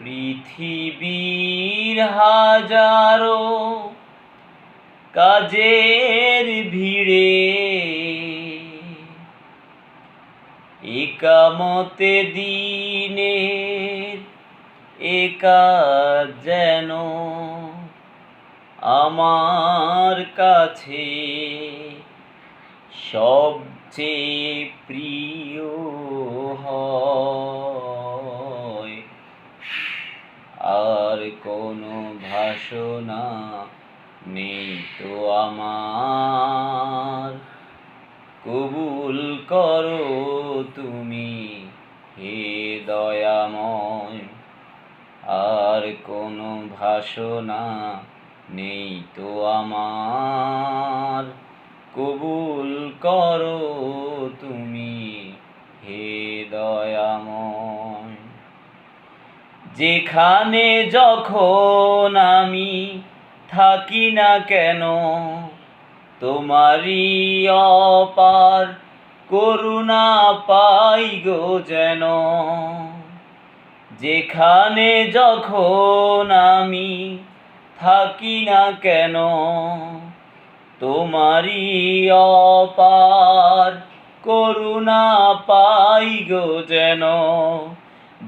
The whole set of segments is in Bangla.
পৃথিবীর হাজারো কাজের ভিড়ে একামতে দিনের একা যেন আমার কাছে সবচেয়ে প্রিয় হয়। আর কোনো ভাষণা নেই তো আমার, কবুল করো তুমি হে দয়াময়। আর কোনো ভাষণা নেই তো আমার, কবুল করো তুমি হে দয়াময়। যেখানে যখন আমি থাকি না কেন, তোমারই অপার করুণা পাই গো যেন। যেখানে যখন আমি থাকি না কেন, তোমারই অপার করুণা পাই গো যেন।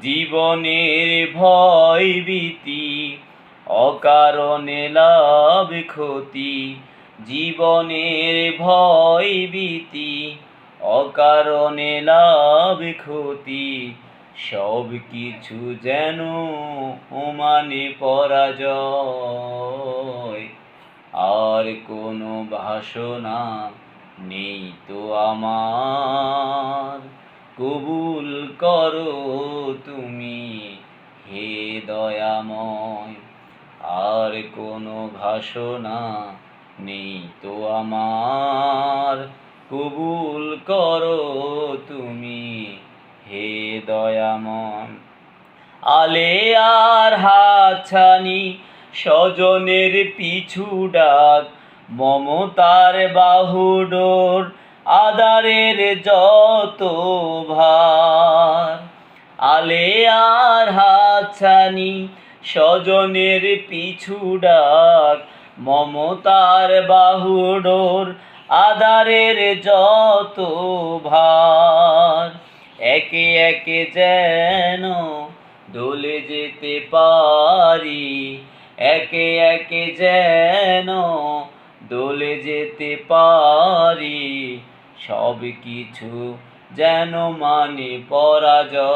জীবনের ভয় ভীতি অকারণে লাভ ক্ষতি, জীবনের ভয় ভীতি অকারণে লাভ ক্ষতি, সব কিছু যেন মানে পরাজয়। আর কোনো ভাষণা নেই তো আমার, কবুল করো তুমি হে দয়াময়। আর কোনো ভাষণা নেই তো আমার, কবুল করো তুমি হে দয়াময়। আলে আর হাতছানি স্বজনের পিছু ডাক, মমতার বাহুডোর আদারের যত ভার। আলে আর হাতছানি স্বজনের পিছু ডাক, মমতার বাহুডোর আদারের যত ভার। একে একে যেন দলে যেতে পারি, একে একে যেন দলে যেতে পারি, সব কিছু যেন মানে পরাজয়।